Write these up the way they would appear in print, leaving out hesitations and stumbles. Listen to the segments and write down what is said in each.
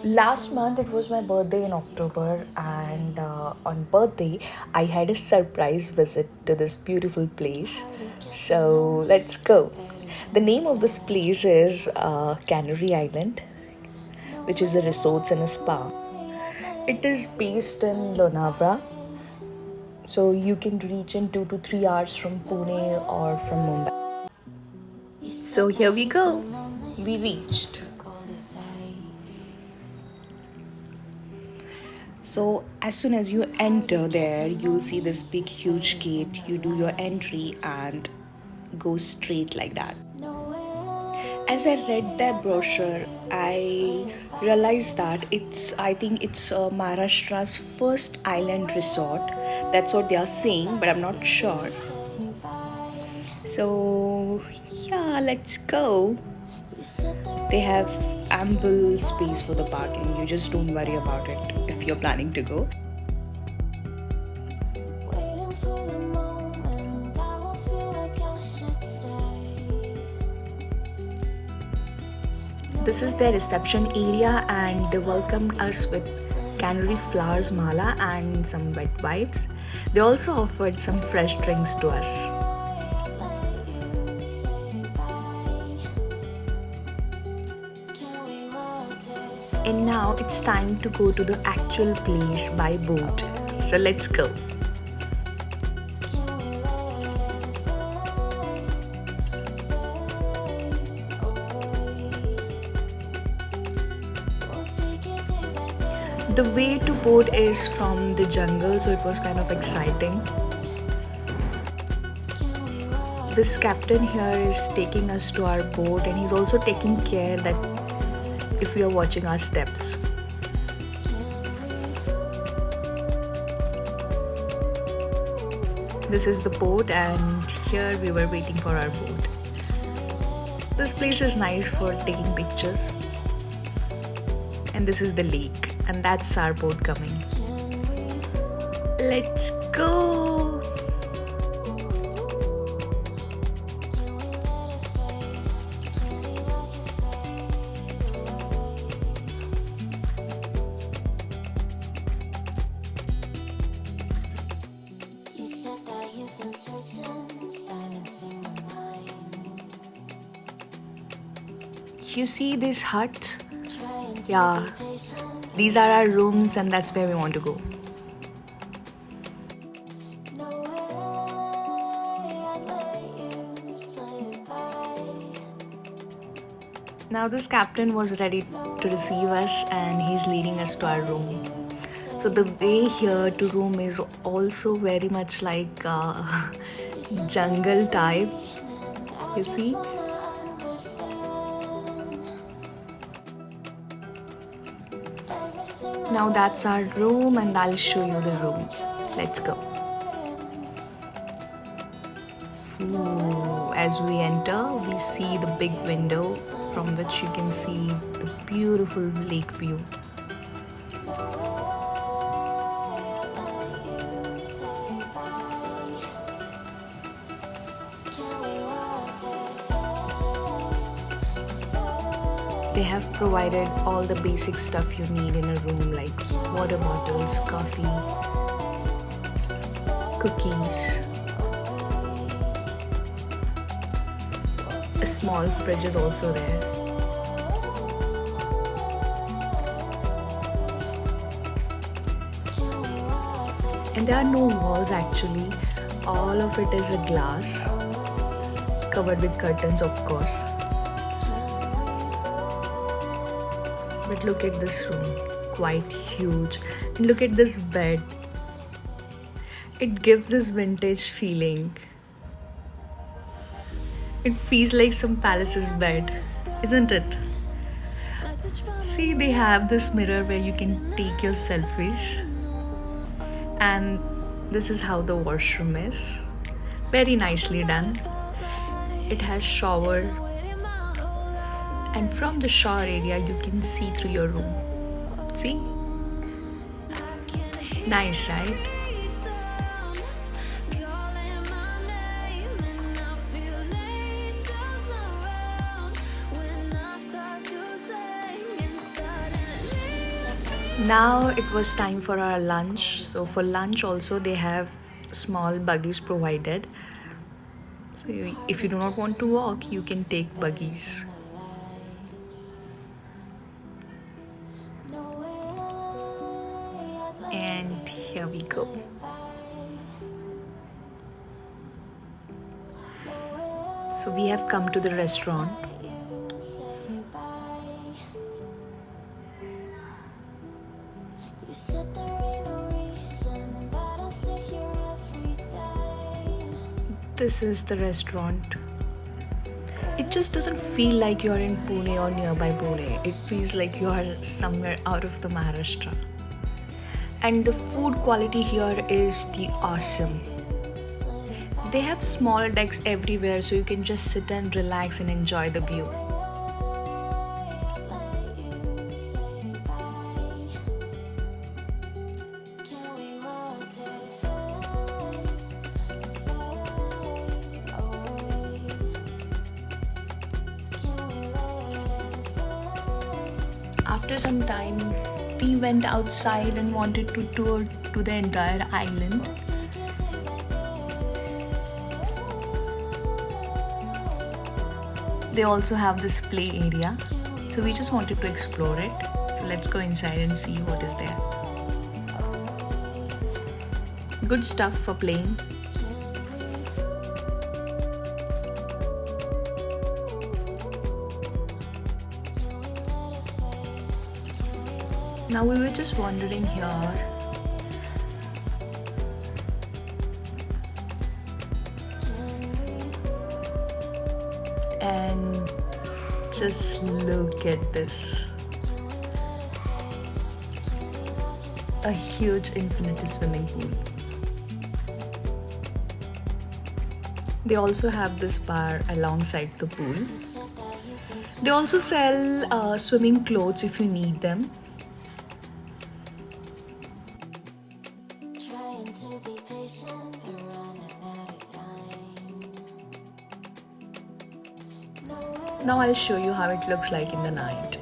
Last month it was my birthday in October, and on birthday I had a surprise visit to this beautiful place. So let's go. The name of this place is Canary Island, which is a resort and a spa. It is based in Lonavla, so you can reach in 2 to 3 hours from Pune or from Mumbai. So here we go. We reached. So as soon as you enter there, you'll see this big huge gate. You do your entry and go straight like that. As I read that brochure, I realized that I think it's Maharashtra's first island resort. That's what they are saying, but I'm not sure. So yeah, let's go. They have ample space for the parking. You just don't worry about it if you're planning to go. This is their reception area, and they welcomed us with canary flowers mala and some wet wipes. They also offered some fresh drinks to us. And now it's time to go to the actual place by boat. So let's go. The way to boat is from the jungle, so it was kind of exciting. This captain here is taking us to our boat, and he's also taking care that if we are watching our steps. This is the boat, and here we were waiting for our boat. This place is nice for taking pictures. And this is the lake, and that's our boat coming. Let's go! You see these huts? Yeah, these are our rooms, and that's where we want to go. Now this captain was ready to receive us, and he's leading us to our room. So the way here to room is also very much like jungle type, you see. Now that's our room, and I'll show you the room. Let's go. Ooh, as we enter, we see the big window from which you can see the beautiful lake view. They have provided all the basic stuff you need in a room, like water bottles, coffee, cookies. A small fridge is also there. And there are no walls actually. All of it is a glass, covered with curtains, of course. But look at this room, quite huge. And look at this bed. It gives this vintage feeling. It feels like some palace's bed, isn't it? See, they have this mirror where you can take your selfies. And this is how the washroom is. Very nicely done. It has shower. And from the shower area, you can see through your room. See? Nice, right? Now it was time for our lunch. So for lunch also they have small buggies provided. So if you do not want to walk, you can take buggies. And here we go. So we have come to the restaurant. This is the restaurant. It just doesn't feel like you're in Pune or nearby Pune. It feels like you are somewhere out of the Maharashtra. And the food quality here is the awesome. They have small decks everywhere so you can just sit and relax and enjoy the view. After some time, we went outside and wanted to tour to the entire island. They also have this play area, so we just wanted to explore it. So let's go inside and see what is there. Good stuff for playing. Now we were just wandering here. And just look at this. A huge infinity swimming pool. They also have this bar alongside the pool. They also sell swimming clothes if you need them. Now I'll show you how it looks like in the night.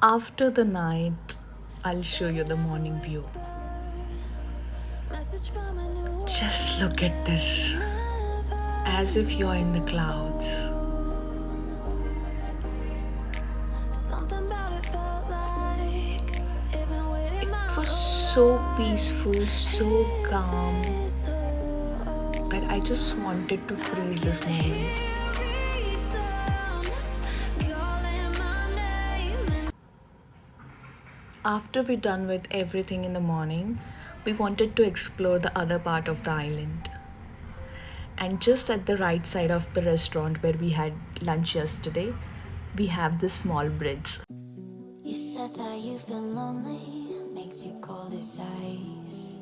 After the night, I'll show you the morning view. Just look at this, as if you're in the clouds. It was so peaceful, so calm, that I just wanted to freeze this moment. After we're done with everything in the morning, we wanted to explore the other part of the island. And just at the right side of the restaurant where we had lunch yesterday, we have this small bridge. You said that you've been lonely, makes you cold as ice.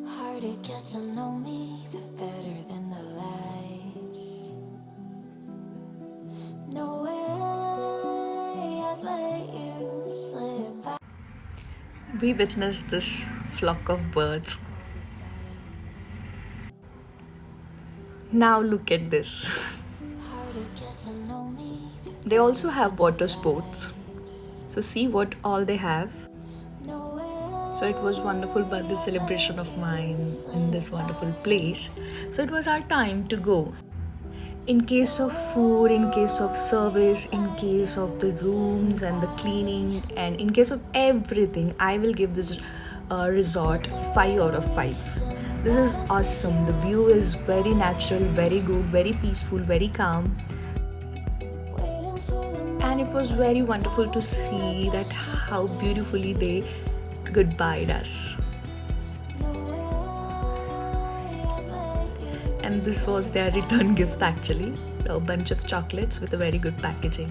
Hard to get to know me, but better than the lights. No way I'd let you slip by. We witnessed this flock of birds. Now look at this. Hard to get to know me, They also have water sports. So see what all they have. no way. So it was wonderful birthday celebration of mine in this wonderful place. So it was our time to go. In case of food, in case of service, in case of the rooms and the cleaning, and in case of everything, I will give this resort 5 out of 5. This is awesome. The view is very natural, very good, very peaceful, very calm. Waiting for the And it was very wonderful to see that how beautifully they goodbyed us. no way I'd let you. And this was their return gift actually, a bunch of chocolates with a very good packaging.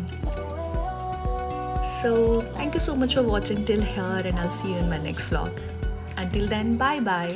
So thank you so much for watching till here, and I'll see you in my next vlog. Until then, bye bye.